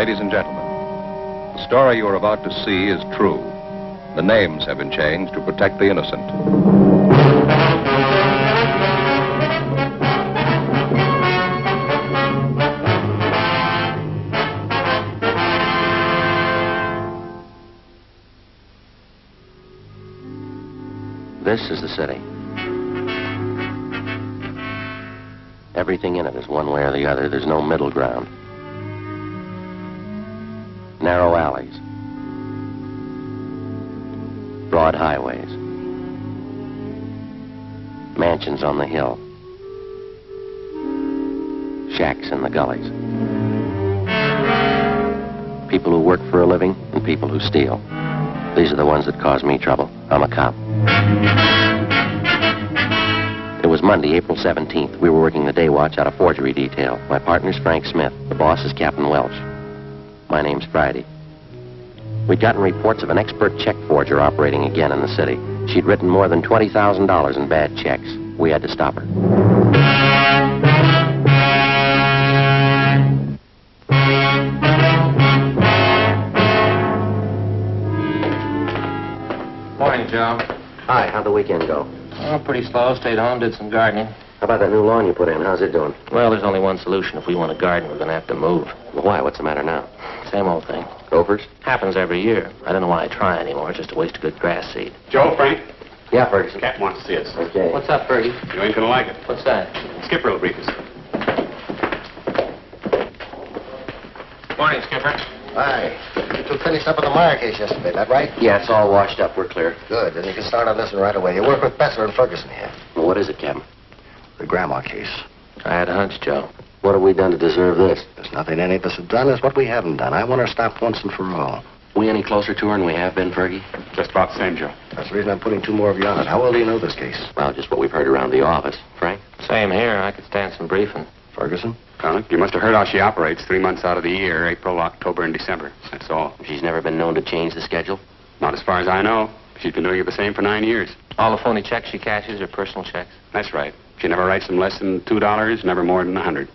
ladies and gentlemen. The story you are about to see is true. The names have been changed to protect the innocent. This is the city. Everything in it is one way or the other. There's no middle ground. Narrow alleys. Broad highways. Mansions on the hill. Shacks in the gullies. People who work for a living and people who steal. These are the ones that cause me trouble. I'm a cop. It was Monday, April 17th. We were working the day watch out of forgery detail. My partner's Frank Smith. The boss is Captain Welch. My name's Friday. We'd gotten reports of an expert check forger operating again in the city. She'd written more than $20,000 in bad checks. We had to stop her. Morning, Joe. Hi, how'd the weekend go? Oh, pretty slow. Stayed home, did some gardening. How about that new lawn you put in? How's it doing? Well, there's only one solution. If we want to garden, we're going to have to move. Well, why? What's the matter now? Same old thing. Gophers? Happens every year. I don't know why I try anymore. It's just a waste of good grass seed. Joe, Frank, Yeah, Ferguson. Captain wants to see us. Okay. What's up, Fergie? You ain't gonna like it. What's that? Skipper will brief us. Morning, Skipper. Hi. You two finished up on the Meyer case yesterday, that right? Yeah, it's all washed up. We're clear. Good. Then you can start on this one right away. You work with Besser and Ferguson here. Well, what is it, Captain? The grandma case. I had a hunch, Joe. What have we done to deserve this? There's nothing any of us have done. It's what we haven't done. I want her stopped once and for all. We any closer to her than we have been, Fergie? Just about the same, Joe. That's the reason I'm putting two more of you on it. How well do you know this case? Well, just what we've heard around the office. Frank? Same here. I could stand some briefing. Ferguson? Connick, you must have heard how she operates 3 months out of the year, April, October, and December. That's all. She's never been known to change the schedule? Not as far as I know. She's been doing it the same for 9 years. All the phony checks she cashes are personal checks. That's right. She never writes them less than $2, never more than 100.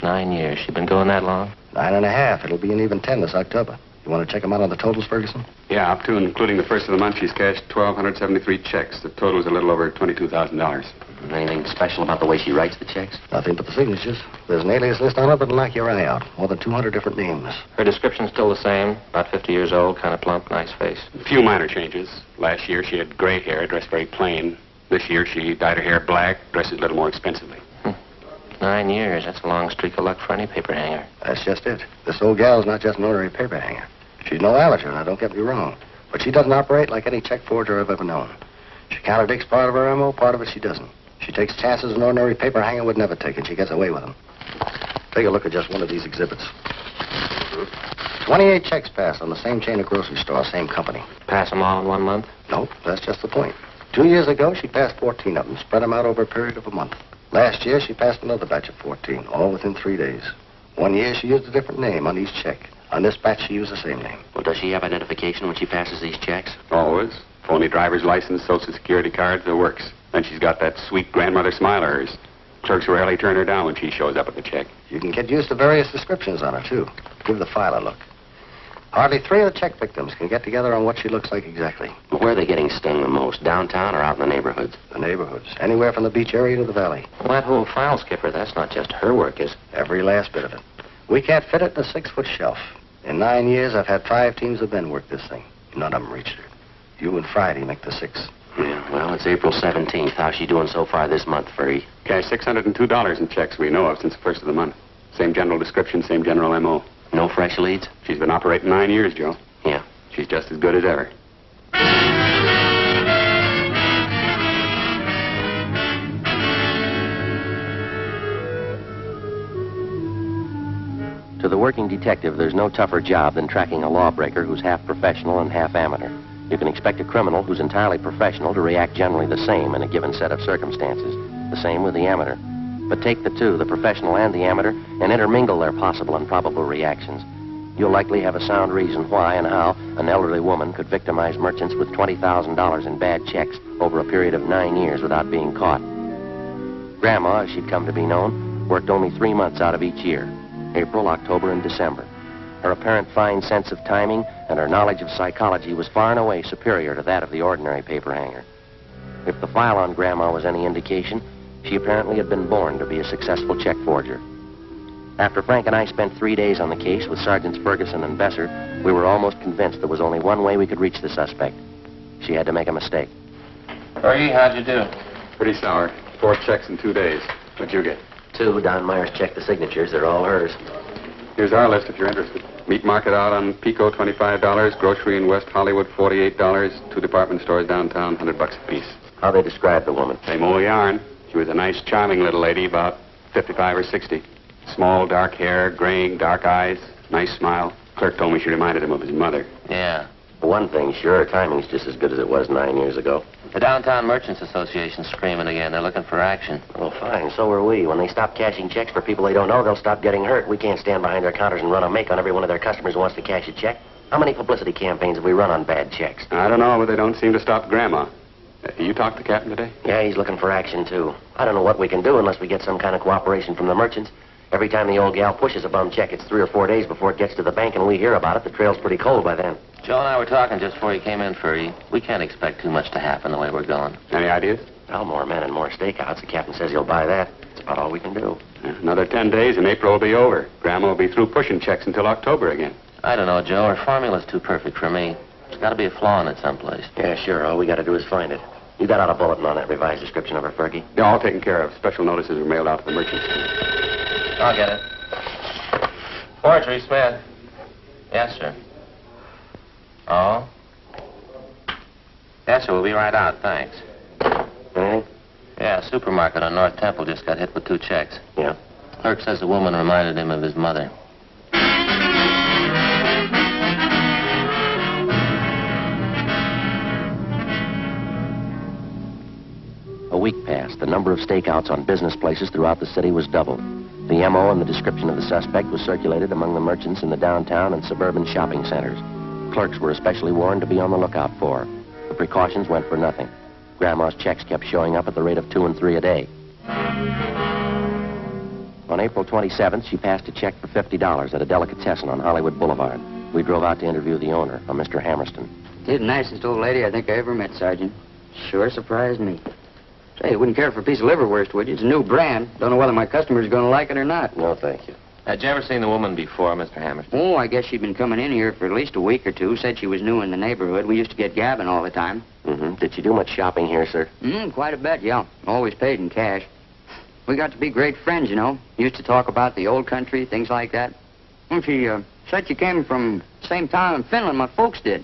9 years. She been going that long? 9.5. It'll be an even 10 this October. You want to check them out on the totals, Ferguson? Yeah, up to and including the first of the month, she's cashed 1,273 checks. The total's a little over $22,000. Anything special about the way she writes the checks? Nothing but the signatures. There's an alias list on it that'll knock your eye out. More than 200 different names. Her description's still the same. About 50 years old, kind of plump, nice face. A few minor changes. Last year, she had gray hair, dressed very plain. This year, she dyed her hair black, dresses a little more expensively. 9 years. That's a long streak of luck for any paper hanger. That's just it. This old gal's not just an ordinary paper hanger. She's no amateur, now don't get me wrong. But she doesn't operate like any check forger I've ever known. She contradicts part of her MO, part of it she doesn't. She takes chances an ordinary paper hanger would never take, and she gets away with them. Take a look at just one of these exhibits. 28 checks passed on the same chain of grocery stores, same company. Pass them all in 1 month? Nope, that's just the point. 2 years ago, she passed 14 of them, spread them out over a period of a month. Last year, she passed another batch of 14, all within 3 days. 1 year, she used a different name on each check. On this batch, she used the same name. Well, does she have identification when she passes these checks? Always. Phony driver's license, social security card, the works. Then she's got that sweet grandmother smile of hers. Clerks rarely turn her down when she shows up at the check. You can get used to various descriptions on her, too. Give the file a look. Hardly 3 of the check victims can get together on what she looks like exactly. Well, where are they getting stung the most? Downtown or out in the neighborhoods? The neighborhoods. Anywhere from the beach area to the valley. Well, that whole file, Skipper, that's not just her work, is it? Every last bit of it. We can't fit it in a 6-foot shelf. In 9 years, I've had 5 teams of men work this thing. None of them reached her. You and Friday make the 6. Yeah, well, it's April 17th. How's she doing so far this month, Fergie? Cashed $602 in checks we know of since the first of the month. Same general description, same general MO. No fresh leads? She's been operating 9 years, Joe. Yeah. She's just as good as ever. To the working detective, there's no tougher job than tracking a lawbreaker who's half professional and half amateur. You can expect a criminal who's entirely professional to react generally the same in a given set of circumstances. The same with the amateur. But take the two, the professional and the amateur, and intermingle their possible and probable reactions. You'll likely have a sound reason why and how an elderly woman could victimize merchants with $20,000 in bad checks over a period of 9 years without being caught. Grandma, as she'd come to be known, worked only 3 months out of each year. April, October, and December. Her apparent fine sense of timing and her knowledge of psychology was far and away superior to that of the ordinary paper hanger. If the file on Grandma was any indication, she apparently had been born to be a successful check forger. After Frank and I spent 3 days on the case with Sergeants Ferguson and Besser, we were almost convinced there was only one way we could reach the suspect. She had to make a mistake. Fergie, how'd you do? Pretty sour. 4 checks in 2 days. What'd you get? 2. Don Myers checked the signatures. They're all hers. Here's our list if you're interested. Meat market out on Pico, $25. Grocery in West Hollywood, $48. 2 department stores downtown, $100 apiece. How they describe the woman? Same old yarn. She was a nice, charming little lady, about 55 or 60. Small, dark hair, graying, dark eyes, nice smile. Clerk told me she reminded him of his mother. Yeah. One thing, sure, her timing's just as good as it was 9 years ago. The Downtown Merchants Association's screaming again. They're looking for action. Well, fine, so are we. When they stop cashing checks for people they don't know, they'll stop getting hurt. We can't stand behind their counters and run a make on every one of their customers who wants to cash a check. How many publicity campaigns have we run on bad checks? I don't know, but they don't seem to stop Grandma. You talked to the captain today? Yeah, he's looking for action, too. I don't know what we can do unless we get some kind of cooperation from the merchants. Every time the old gal pushes a bum check, it's 3 or 4 days before it gets to the bank, and we hear about it. The trail's pretty cold by then. Joe and I were talking just before you came in, Fergie. We can't expect too much to happen the way we're going. Any ideas? Well, more men and more stakeouts. The captain says he'll buy that. That's about all we can do. Another 10 days and April will be over. Grandma will be through pushing checks until October again. I don't know, Joe. Her formula's too perfect for me. There's got to be a flaw in it someplace. Yeah, sure. All we got to do is find it. You got out a bulletin on that revised description of her, Fergie? They're all taken care of. Special notices were mailed out to the merchants. I'll get it. Forgery, Smith. Yes, sir. Oh? Yes, sir. We'll be right out. Thanks. Anything? Yeah, a supermarket on North Temple just got hit with 2 checks. Yeah. Clerk says the woman reminded him of his mother. A week passed. The number of stakeouts on business places throughout the city was doubled. The M.O. and the description of the suspect was circulated among the merchants in the downtown and suburban shopping centers. Clerks were especially warned to be on the lookout for. The precautions went for nothing. Grandma's checks kept showing up at the rate of 2 and 3 a day. On April 27th, she passed a check for $50 at a delicatessen on Hollywood Boulevard. We drove out to interview the owner, a Mr. Hammerston. She's the nicest old lady I think I ever met, Sergeant. Sure surprised me. Say, you wouldn't care for a piece of liverwurst, would you? It's a new brand. Don't know whether my customers are going to like it or not. No, thank you. Had you ever seen the woman before, Mr. Hammerston? Oh, I guess she'd been coming in here for at least a week or 2. Said she was new in the neighborhood. We used to get gabbing all the time. Mm-hmm. Did she do much shopping here, sir? Quite a bit, yeah. Always paid in cash. We got to be great friends, you know. Used to talk about the old country, things like that. Well, she said she came from the same town in Finland my folks did.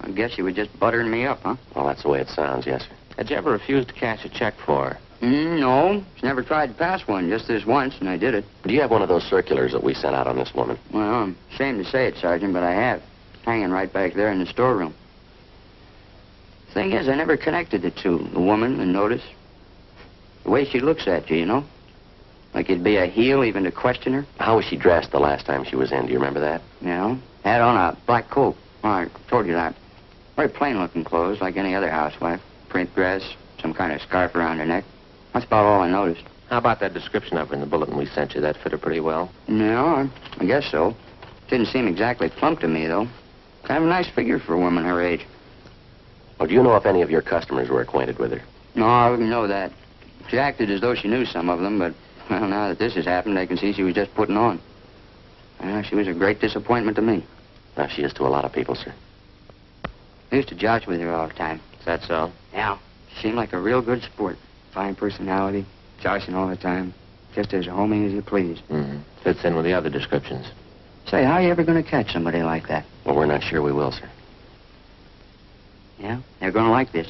I guess she was just buttering me up, huh? Well, that's the way it sounds, yes, sir. Had you ever refused to cash a check for her? No. She never tried to pass one, just this once, and I did it. Do you have one of those circulars that we sent out on this woman? Well, I'm ashamed to say it, Sergeant, but I have. Hanging right back there in the storeroom. Thing is, I never connected the two, the woman and notice. The way she looks at you, you know? Like it'd be a heel even to question her. How was she dressed the last time she was in? Do you remember that? You know? Had on a black coat. Oh, I told you that. Very plain-looking clothes, like any other housewife. Print dress, some kind of scarf around her neck. That's about all I noticed. How about that description of her in the bulletin we sent you? That fit her pretty well? No, I guess so. Didn't seem exactly plump to me, though. Kind of a nice figure for a woman her age. Well, do you know if any of your customers were acquainted with her? No, I wouldn't know that. She acted as though she knew some of them, but, well, now that this has happened, I can see she was just putting on. She was a great disappointment to me. Now, she is to a lot of people, sir. I used to josh with her all the time. Is that so? Yeah. She seemed like a real good sport. Fine personality, joshing all the time. Just as homey as you please. Mm-hmm. Fits in with the other descriptions. Say, how are you ever going to catch somebody like that? Well, we're not sure we will, sir. Yeah? They're going to like this.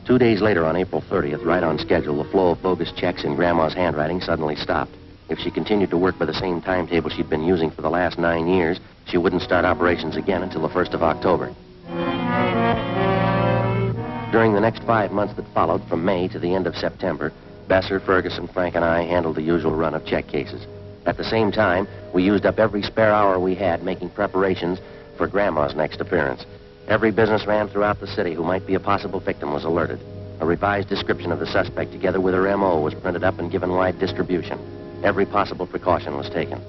Two days later, on April 30th, right on schedule, the flow of bogus checks in Grandma's handwriting suddenly stopped. If she continued to work by the same timetable she'd been using for the last 9 years, she wouldn't start operations again until the 1st of October. During the next 5 months that followed, from May to the end of September, Besser, Ferguson, Frank, and I handled the usual run of check cases. At the same time, we used up every spare hour we had making preparations for Grandma's next appearance. Every businessman throughout the city who might be a possible victim was alerted. A revised description of the suspect together with her M.O. was printed up and given wide distribution. Every possible precaution was taken.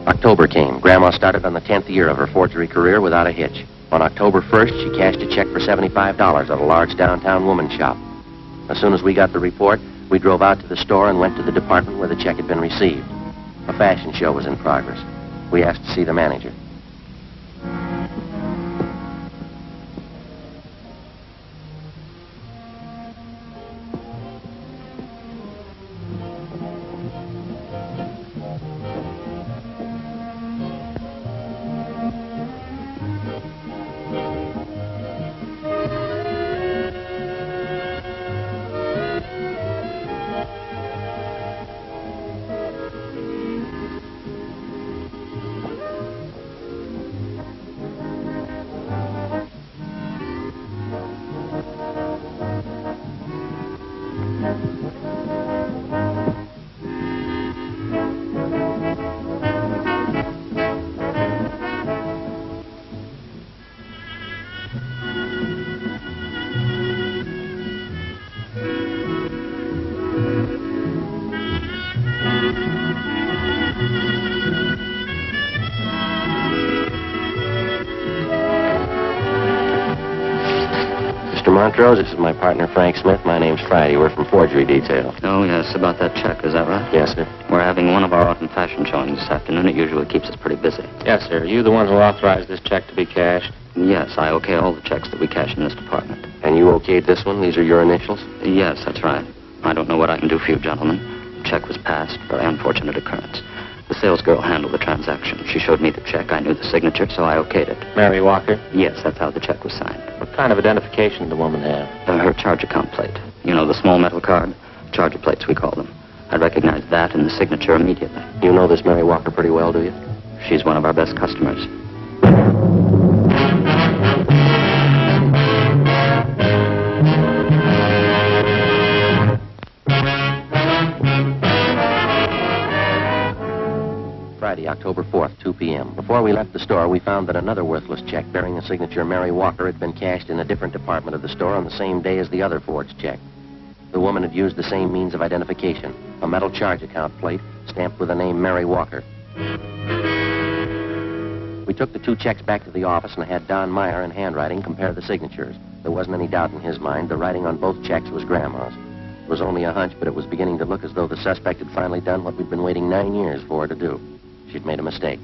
October came. Grandma started on the 10th year of her forgery career without a hitch. On October 1st, she cashed a check for $75 at a large downtown woman's shop. As soon as we got the report, we drove out to the store and went to the department where the check had been received. A fashion show was in progress. We asked to see the manager. Montrose, this is my partner, Frank Smith. My name's Friday. We're from Forgery Detail. Oh, yes, about that check, is that right? Yes, sir. We're having one of our autumn fashion showings this afternoon. It usually keeps us pretty busy. Yes, sir. Are you the one who authorized this check to be cashed? Yes, I okay all the checks that we cash in this department. And you okayed this one? These are your initials? Yes, that's right. I don't know what I can do for you, gentlemen. The check was passed. Very unfortunate occurrence. The sales girl handled the transaction. She showed me the check. I knew the signature, so I okayed it. Mary Walker? Yes, that's how the check was signed. What kind of identification did the woman have? Her charge account plate. You know, the small metal card? Charger plates, we call them. I recognized that and the signature immediately. You know this Mary Walker pretty well, do you? She's one of our best customers. Friday, October 4th, 2 p.m. Before we left the store, we found that another worthless check bearing the signature Mary Walker had been cashed in a different department of the store on the same day as the other forged check. The woman had used the same means of identification, a metal charge account plate stamped with the name Mary Walker. We took the two checks back to the office and had Don Meyer in handwriting compare the signatures. There wasn't any doubt in his mind. The writing on both checks was Grandma's. It was only a hunch, but it was beginning to look as though the suspect had finally done what we'd been waiting 9 years for her to do. She'd made a mistake.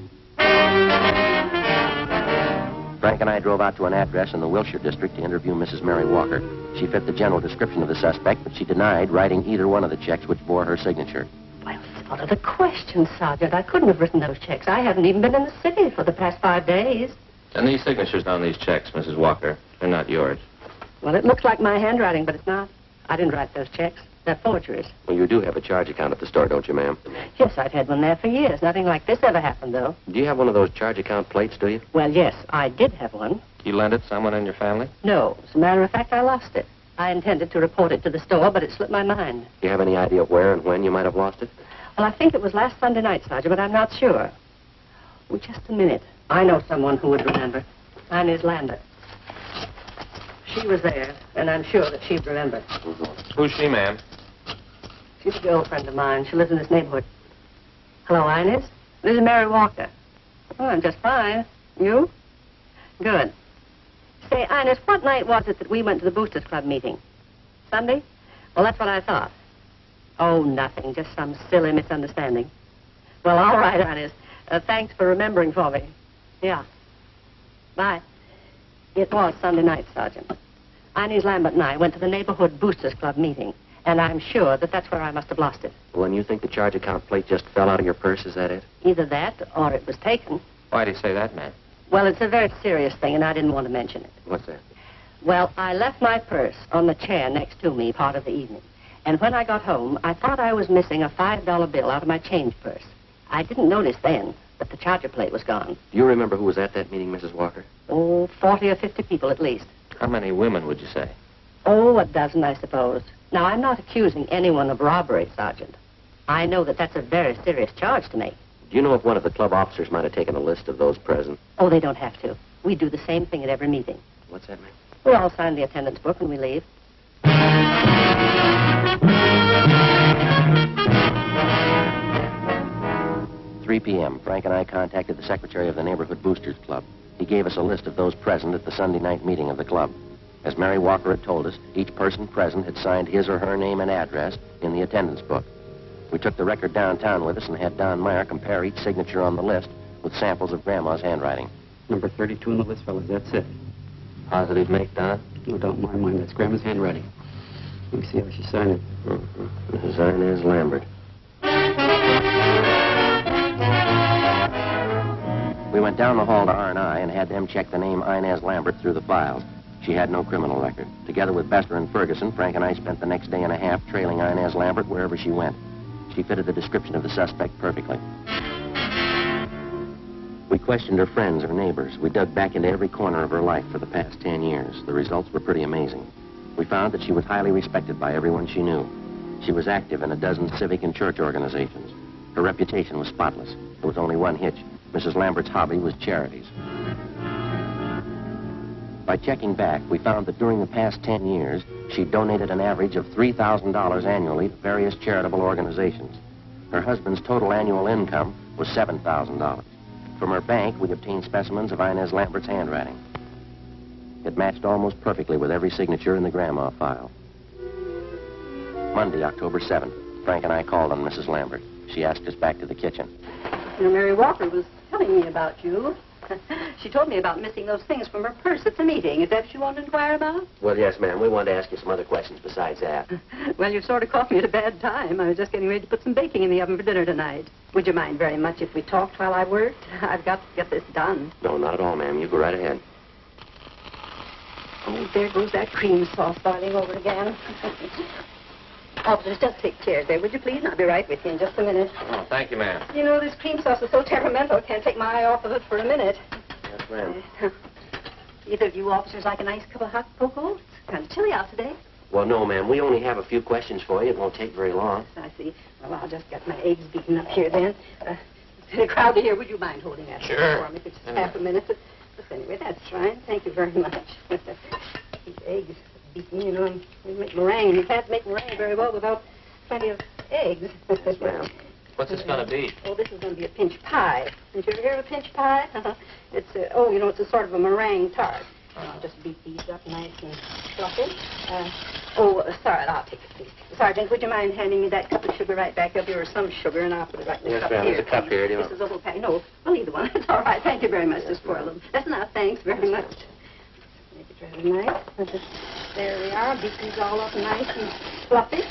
Frank and I drove out to an address in the Wilshire district to interview Mrs. Mary Walker. She fit the general description of the suspect, but she denied writing either one of the checks which bore her signature. Well, what are the questions, Sergeant? I couldn't have written those checks. I haven't even been in the city for the past 5 days. And these signatures on these checks, Mrs. Walker, they're not yours. Well, it looks like my handwriting, but it's not. I didn't write those checks. They're forgeries. Well, you do have a charge account at the store, don't you, ma'am? Yes, I've had one there for years. Nothing like this ever happened, though. Do you have one of those charge account plates, do you? Well, yes, I did have one. You lent it to someone in your family? No, as a matter of fact, I lost it. I intended to report it to the store, but it slipped my mind. Do you have any idea where and when you might have lost it? Well, I think it was last Sunday night, Sergeant, but I'm not sure. Oh, just a minute. I know someone who would remember. Inez Lambert. She was there, and I'm sure that she'd remember. Who's she, ma'am? She's a girlfriend of mine. She lives in this neighborhood. Hello, Inez. This is Mary Walker. Oh, I'm just fine. You? Good. Say, Inez, what night was it that we went to the Boosters Club meeting? Sunday? Well, that's what I thought. Oh, nothing. Just some silly misunderstanding. Well, all right, Inez. Thanks for remembering for me. Yeah. Bye. It was Sunday night, Sergeant. Inez Lambert and I went to the neighborhood Boosters Club meeting, and I'm sure that that's where I must have lost it. Well, and you think the charge account plate just fell out of your purse, is that it? Either that or it was taken. Why do you say that, ma'am? Well, it's a very serious thing, and I didn't want to mention it. What's that? Well, I left my purse on the chair next to me part of the evening. And when I got home, I thought I was missing a $5 bill out of my change purse. I didn't notice then that the charger plate was gone. Do you remember who was at that meeting, Mrs. Walker? Oh, 40 or 50 people at least. How many women would you say? Oh, a dozen, I suppose. Now, I'm not accusing anyone of robbery, Sergeant. I know that that's a very serious charge to make. Do you know if one of the club officers might have taken a list of those present? Oh, they don't have to. We do the same thing at every meeting. What's that, ma'am? We all sign the attendance book when we leave. "3 p.m., Frank and I contacted the secretary of the Neighborhood Boosters Club. He gave us a list of those present at the Sunday night meeting of the club. As Mary Walker had told us, each person present had signed his or her name and address in the attendance book. We took the record downtown with us and had Don Meyer compare each signature on the list with samples of Grandma's handwriting. Number 32 on the list, fellas. That's it. Positive make, Don? No doubt in my mind. That's Grandma's handwriting. Let me see how she signed it. Mrs. Inez Lambert. We went down the hall to R&I and had them check the name Inez Lambert through the files. She had no criminal record. Together with Bester and Ferguson, Frank and I spent the next day and a half trailing Inez Lambert wherever she went. She fitted the description of the suspect perfectly. We questioned her friends, her neighbors. We dug back into every corner of her life for the past 10 years. The results were pretty amazing. We found that she was highly respected by everyone she knew. She was active in a dozen civic and church organizations. Her reputation was spotless. There was only one hitch. Mrs. Lambert's hobby was charities. By checking back, we found that during the past 10 years, she donated an average of $3,000 annually to various charitable organizations. Her husband's total annual income was $7,000. From her bank, we obtained specimens of Inez Lambert's handwriting. It matched almost perfectly with every signature in the Grandma file. Monday, October 7th, Frank and I called on Mrs. Lambert. She asked us back to the kitchen. You know, Mary Walker was telling me about you. She told me about missing those things from her purse at the meeting. Is that what you wanted to inquire about? Well, yes, ma'am. We wanted to ask you some other questions besides that. Well, you sort of caught me at a bad time. I was just getting ready to put some baking in the oven for dinner tonight. Would you mind very much if we talked while I worked? I've got to get this done. No, not at all, ma'am. You go right ahead. Oh, there goes that cream sauce boiling over again. Officers, just take chairs there, would you please? And I'll be right with you in just a minute. Oh, thank you, ma'am. You know, this cream sauce is so temperamental, I can't take my eye off of it for a minute. Yes, ma'am. Either of you officers like a nice cup of hot cocoa? It's kind of chilly out today. Well, no, ma'am. We only have a few questions for you. It won't take very long. I see. Well, I'll just get my eggs beaten up here then. It's crowded here. Would you mind holding that Sure. for me for just half a minute? But anyway, that's fine. Thank you very much. These eggs beaten, you know, we make meringue. You can't make meringue very well without plenty of eggs. Yes, ma'am. What's this going to be? Oh, this is going to be a pinch pie. Did you ever hear of a pinch pie? It's you know, it's a sort of a meringue tart. I'll just beat these up nice and fluffy. Sorry, I'll take it, please. Sergeant, would you mind handing me that cup of sugar right back up here, or some sugar, and I'll put it right in the Yes, cup ma'am. here. There's a cup here. Do you This is a whole pack. No, well, either one. It's all right. Thank you very much. Just pour a little. That's enough. Thanks very much. Make it rather nice. There we are. Beat these all up nice and fluffy.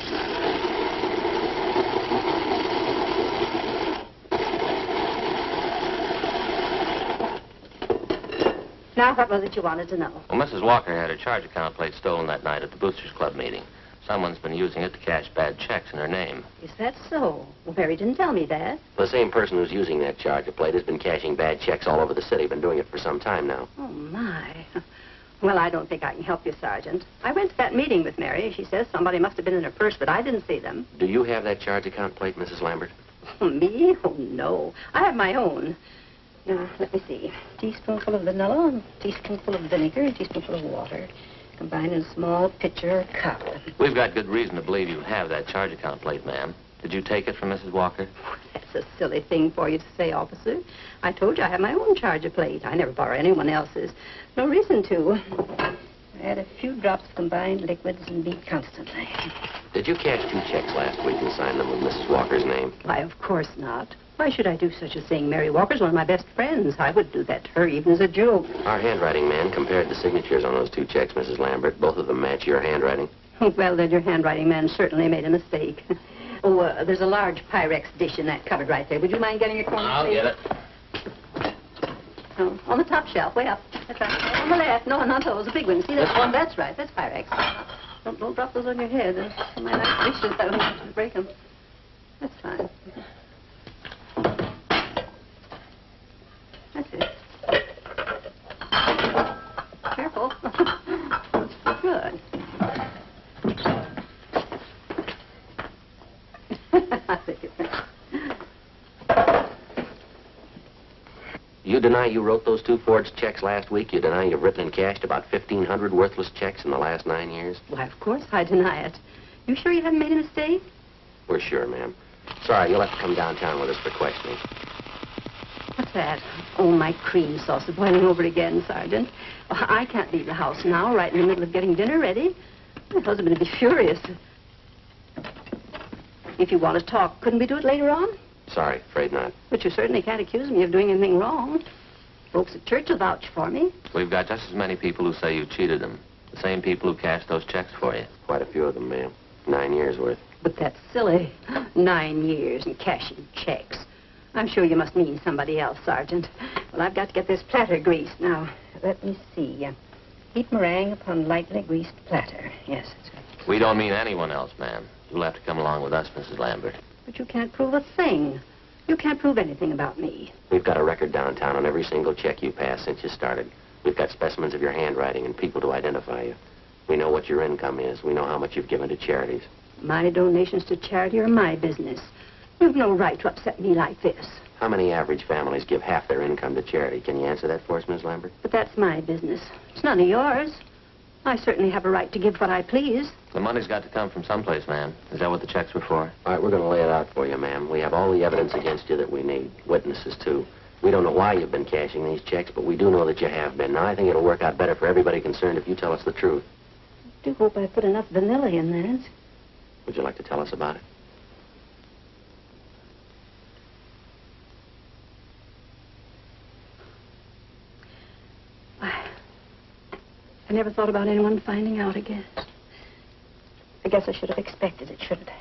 Now, what was it you wanted to know? Well, Mrs. Walker had her charge account plate stolen that night at the Boosters Club meeting. Someone's been using it to cash bad checks in her name. Is that so? Well, Mary didn't tell me that. The same person who's using that charger plate has been cashing bad checks all over the city. Been doing it for some time now. Oh, my. Well, I don't think I can help you, Sergeant. I went to that meeting with Mary. She says somebody must have been in her purse, but I didn't see them. Do you have that charge account plate, Mrs. Lambert? Me? Oh, no. I have my own. Now, let me see. Teaspoonful of vanilla, teaspoonful of vinegar, teaspoonful of water, combined in a small pitcher or cup. We've got good reason to believe you have that charge account plate, ma'am. Did you take it from Mrs. Walker? That's a silly thing for you to say, officer. I told you I have my own charger plate. I never borrow anyone else's. No reason to. Add a few drops of combined liquids and beat constantly. Did you cash 2 checks last week and sign them with Mrs. Walker's name? Why, of course not. Why should I do such a thing? Mary Walker's one of my best friends. I would do that to her even as a joke. Our handwriting man compared the signatures on those 2 checks, Mrs. Lambert. Both of them match your handwriting. Well, then your handwriting man certainly made a mistake. There's a large Pyrex dish in that cupboard right there. Would you mind getting your corner, I'll please? get it. Oh, on the top shelf, way up. That's right. On the left. No, not those. The big ones. See that one? That's right. That's Pyrex. Don't drop those on your head. There's so many nice dishes. I don't want you to break them. That's fine. That's it. Careful. Good. You You deny you wrote those 2 forged checks last week? You deny you've written and cashed about 1,500 worthless checks in the last 9 years? Why, of course I deny it. You sure you haven't made a mistake? We're sure, ma'am. Sorry, you'll have to come downtown with us for questioning. What's that? Oh, my cream sauce is boiling over again, Sergeant. Oh, I can't leave the house now, right in the middle of getting dinner ready. My husband would be furious. If you want to talk, couldn't we do it later on? Sorry, afraid not. But you certainly can't accuse me of doing anything wrong. Folks at church will vouch for me. We've got just as many people who say you cheated them. The same people who cashed those checks for you. Quite a few of them, ma'am. 9 years worth. But that's silly. 9 years and cashing checks. I'm sure you must mean somebody else, Sergeant. Well, I've got to get this platter greased. Now, let me see. Heat meringue upon lightly greased platter. Yes, that's right. We don't mean anyone else, ma'am. You'll have to come along with us, Mrs. Lambert. But you can't prove a thing. You can't prove anything about me. We've got a record downtown on every single check you passed since you started. We've got specimens of your handwriting and people to identify you. We know what your income is. We know how much you've given to charities. My donations to charity are my business. You've no right to upset me like this. How many average families give half their income to charity? Can you answer that for us, Miss Lambert? But that's my business. It's none of yours. I certainly have a right to give what I please. The money's got to come from someplace, ma'am. Is that what the checks were for? All right, we're going to lay it out for you, ma'am. We have all the evidence against you that we need. Witnesses, too. We don't know why you've been cashing these checks, but we do know that you have been. Now, I think it'll work out better for everybody concerned if you tell us the truth. I do hope I put enough vanilla in that. Would you like to tell us about it? I never thought about anyone finding out, I guess. I guess I should have expected it, shouldn't I?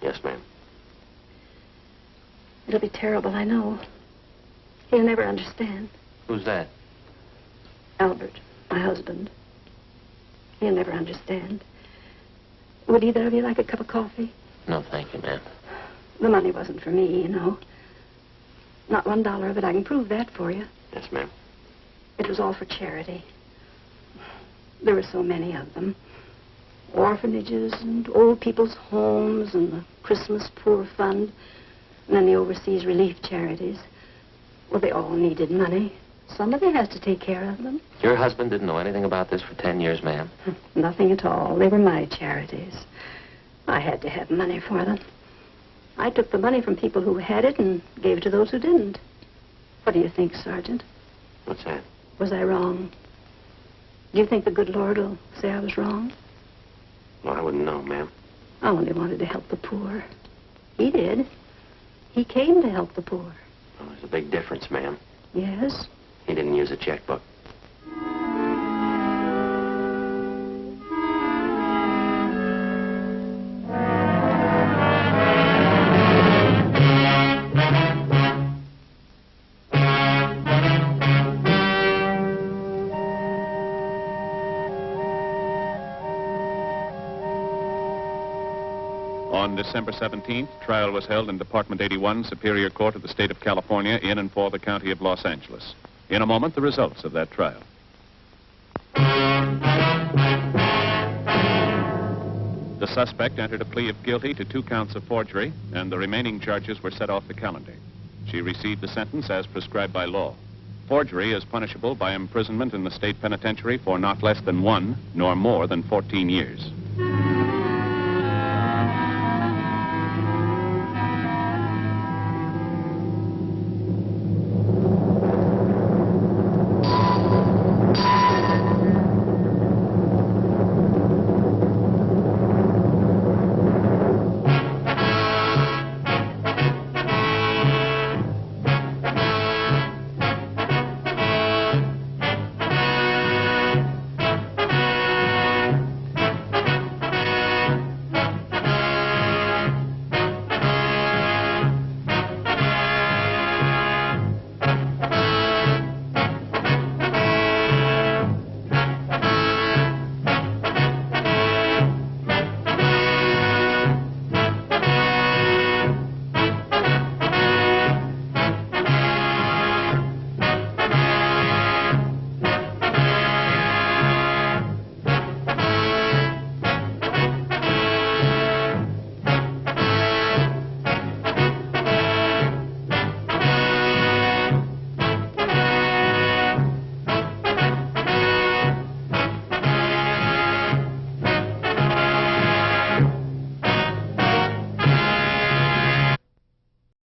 Yes, ma'am. It'll be terrible, I know. He'll never understand. Who's that? Albert, my husband. He'll never understand. Would either of you like a cup of coffee? No, thank you, ma'am. The money wasn't for me, you know. Not $1 of it. I can prove that for you. Yes, ma'am. It was all for charity. There were so many of them. Orphanages and old people's homes and the Christmas Poor Fund. And then the overseas relief charities. Well, they all needed money. Somebody has to take care of them. Your husband didn't know anything about this for 10 years, ma'am? Nothing at all. They were my charities. I had to have money for them. I took the money from people who had it and gave it to those who didn't. What do you think, Sergeant? What's that? Was I wrong? Do you think the good Lord will say I was wrong? Well, I wouldn't know, ma'am. I only wanted to help the poor. He did. He came to help the poor. Well, there's a big difference, ma'am. Yes? He didn't use a checkbook. On December 17th, trial was held in Department 81, Superior Court of the State of California, in and for the County of Los Angeles. In a moment, the results of that trial. The suspect entered a plea of guilty to 2 counts of forgery, and the remaining charges were set off the calendar. She received the sentence as prescribed by law. Forgery is punishable by imprisonment in the state penitentiary for not less than 1 nor more than 14 years.